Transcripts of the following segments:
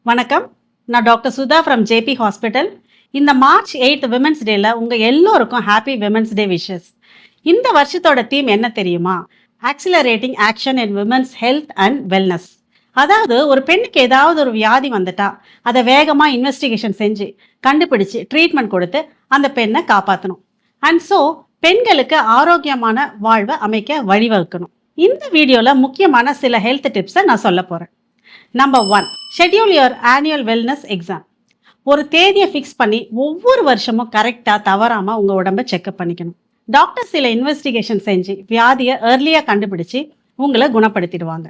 வணக்கம். நான் doctor Sudha from JP hospital. இந்த மார்ச் 8 விமென்ஸ் டேல உங்க எல்லோருக்கும் ஹாப்பி விமென்ஸ் டே விஷஸ். இந்த வருஷத்தோட தீம் என்ன தெரியுமா? Accelerating action in women's health and wellness. அதாவது ஒரு பெண்ணுக்கு ஏதாவது ஒரு வியாதி வந்துட்டா அதை வேகமாக இன்வெஸ்டிகேஷன் செஞ்சு கண்டுபிடிச்சு ட்ரீட்மெண்ட் கொடுத்து அந்த பெண்ணை காப்பாற்றணும். அண்ட் ஸோ பெண்களுக்கு ஆரோக்கியமான வாழ்வை அமைக்க வழிவகுக்கணும். இந்த வீடியோவில் முக்கியமான சில ஹெல்த் டிப்ஸை நான் சொல்ல போகிறேன். Number 1, schedule your annual wellness exam. ஒரு தேதியை ஃபிக்ஸ் பண்ணி ஒவ்வொரு வருஷமும் கரெக்டாக தவறாமல் உங்கள் உடம்பை செக்அப் பண்ணிக்கணும். டாக்டர் சில இன்வெஸ்டிகேஷன் செஞ்சு வியாதியை ஏர்லியாக கண்டுபிடிச்சி உங்களை குணப்படுத்திடுவாங்க.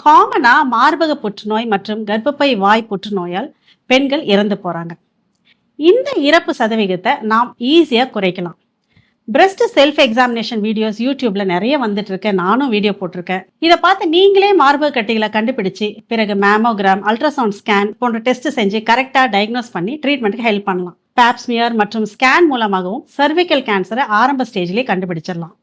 காமனாக மார்பக புற்றுநோய் மற்றும் கர்ப்பப்பை வாய் புற்றுநோயால் பெண்கள் இறந்து போகிறாங்க. இந்த இறப்பு சதவீதத்தை நாம் ஈஸியாக குறைக்கலாம். பிரெஸ்ட் செல்ஃப் எக்ஸாமினேஷன் வீடியோஸ் யூடியூப்ல நிறைய வந்துட்டு இருக்கு. நானும் வீடியோ போட்டிருக்கேன். இதை பார்த்து நீங்களே மார்பக கட்டிகளை கண்டுபிடிச்சு பிறகு மேமோகிராம், அல்ட்ராசவுண்ட் ஸ்கேன் போன்ற டெஸ்ட் செஞ்சு கரெக்டாக டயக்னோஸ் பண்ணி ட்ரீட்மெண்ட்டுக்கு ஹெல்ப் பண்ணலாம். பேப்ஸ்மியர் மற்றும் ஸ்கேன் மூலமாகவும் சர்விக்கல் கேன்சரை ஆரம்ப ஸ்டேஜ்லேயே கண்டுபிடிச்சிடலாம்.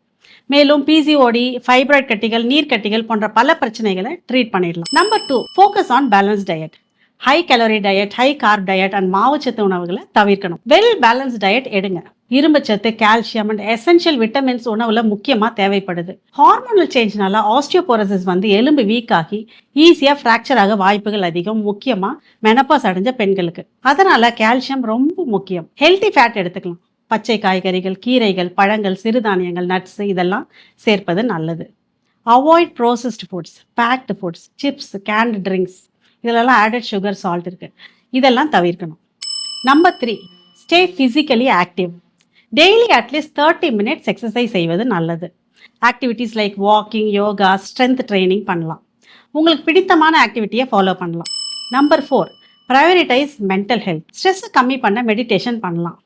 மேலும் பிசிஓடி, ஃபைப்ராய்ட் கட்டிகள், நீர்க்கட்டிகள் போன்ற பல பிரச்சனைகளை ட்ரீட் பண்ணிடலாம். Number 2, focus on balance diet. High calorie diet, high corp diet and மாவுச்சத்து உணவுகளை தவிர்க்கணும். வெல் பேலன்ஸ் டயட் எடுங்க. இரும்புச்சத்து, கால்சியம் அண்ட் எசென்ஷியல் விட்டமின்ஸ் உணவுல முக்கியமாக தேவைப்படுது. ஹார்மோனல் சேஞ்ச்னால ஆஸ்டியோபோரோசிஸ் வந்து எலும்பு வீக் ஆகி ஈஸியாக ஃப்ராக்சர் ஆக வாய்ப்புகள் அதிகம், முக்கியமாக மெனப்பாஸ் அடைஞ்ச பெண்களுக்கு. அதனால கால்சியம் ரொம்ப முக்கியம். ஹெல்த்தி ஃபேட் எடுத்துக்கலாம். பச்சை காய்கறிகள், கீரைகள், பழங்கள், சிறுதானியங்கள், நட்ஸ் இதெல்லாம் சேர்ப்பது நல்லது. Avoid processed foods, packed foods, chips, canned drinks இதெல்லாம் ஆடட் சுகர், சால்ட் இருக்கு. இதெல்லாம் தவிர்க்கணும். Number 3, stay physically active. Daily at least 30 minutes exercise செய்வது நல்லது. Activities like walking, yoga, strength training பண்ணலாம். உங்களுக்கு பிடித்தமான ஆக்டிவிட்டியை ஃபாலோ பண்ணலாம். Number 4, prioritise mental health. ஸ்ட்ரெஸ்ஸை கம்மி பண்ண மெடிடேஷன் பண்ணலாம்.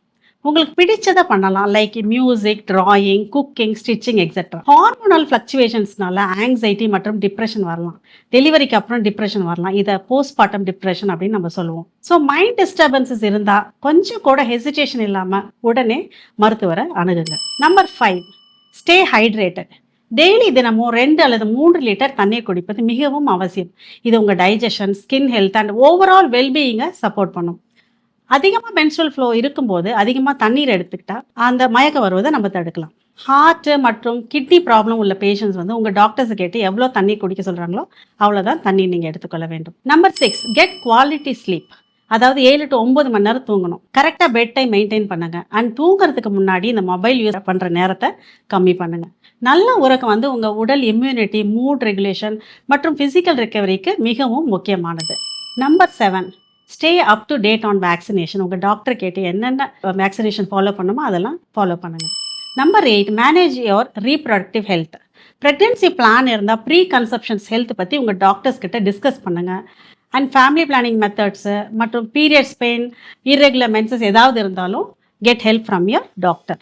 உங்களுக்கு பிடிச்சதை பண்ணலாம், like music, drawing, cooking, stitching etcetera. Hormonal ஃப்ளக்சுவேஷன்ஸ்னால ஆங்ஸைட்டி மற்றும் டிப்ரெஷன் வரலாம். டெலிவரிக்கு அப்புறம் டிப்ரெஷன் வரலாம். இதை போஸ்ட்மார்ட்டம் டிப்ரெஷன் அப்படின்னு நம்ம சொல்லுவோம். ஸோ மைண்ட் டிஸ்டர்பன்சஸ் இருந்தால் கொஞ்சம் கூட ஹெசிடேஷன் இல்லாமல் உடனே மருத்துவரை அணுகுங்க. Number 5, stay hydrated. டெய்லி தினமும் 2 அல்லது 3 லிட்டர் தண்ணீர் குடிப்பது மிகவும் அவசியம். இது உங்கள் digestion, skin health and overall வெல்பீயிங்கை சப்போர்ட் பண்ணும். அதிகமாக மென்ஸ்ட்ரல் ஃப்ளோ இருக்கும்போது அதிகமாக தண்ணீர் எடுத்துக்கிட்டா அந்த மயக்கம் வருவதை நம்ம தடுக்கலாம். ஹார்ட் மற்றும் கிட்னி ப்ராப்ளம் உள்ள பேஷண்ட்ஸ் வந்து உங்கள் டாக்டர்ஸை கேட்டு எவ்வளோ தண்ணீர் குடிக்க சொல்கிறாங்களோ அவ்வளோதான் தண்ணீர் நீங்கள் எடுத்துக்கொள்ள வேண்டும். Number 6, get quality sleep. அதாவது 7 to 9 மணி நேரம் தூங்கணும். கரெக்டாக பெட் டைம் மெயின்டைன் பண்ணுங்க. அண்ட் தூங்குறதுக்கு முன்னாடி இந்த மொபைல் யூஸ் பண்ணுற நேரத்தை கம்மி பண்ணுங்க. நல்ல உறக்கம் வந்து உங்கள் உடல் இம்யூனிட்டி, மூட் ரெகுலேஷன் மற்றும் ஃபிசிக்கல் ரெக்கவரிக்கு மிகவும் முக்கியமானது. Number 7, stay up to date on vaccination. உங்கள் டாக்டர் கேட்டு என்னென்ன வேக்சினேஷன் ஃபாலோ பண்ணுமோ அதெல்லாம் ஃபாலோ பண்ணுங்கள். Number 8, manage your reproductive health. Pregnancy plan இருந்தால் ப்ரீ கன்செப்ஷன்ஸ் ஹெல்த் பற்றி உங்கள் டாக்டர்ஸ் கிட்ட டிஸ்கஸ் பண்ணுங்கள். அண்ட் ஃபேமிலி பிளானிங் மெத்தட்ஸு மற்றும் பீரியட்ஸ் பெயின், இர்ரெகுலர் மென்சஸ் ஏதாவது இருந்தாலும் get help from your doctor.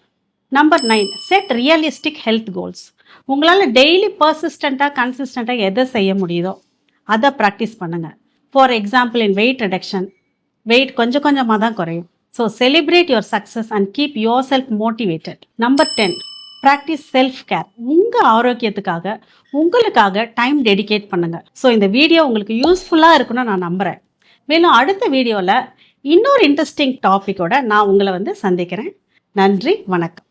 Number 9, set realistic health goals. உங்களால் டெய்லி பர்சிஸ்டண்ட்டாக, கன்சிஸ்டண்ட்டாக எதை செய்ய முடியுதோ அதை ப்ராக்டிஸ் பண்ணுங்கள். For example, in weight reduction, weight கொஞ்சம் கொஞ்சமாக தான் குறையும். So celebrate your success and keep yourself motivated. Number 10, practice self care. உங்கள் ஆரோக்கியத்துக்காக உங்களுக்காக டைம் டெடிகேட் பண்ணுங்கள். ஸோ இந்த வீடியோ உங்களுக்கு யூஸ்ஃபுல்லாக இருக்குன்னு நான் நம்புகிறேன். மேலும் அடுத்த வீடியோவில் இன்னொரு இன்ட்ரெஸ்டிங் டாப்பிக்கோட நான் உங்களை வந்து சந்திக்கிறேன். நன்றி, வணக்கம்.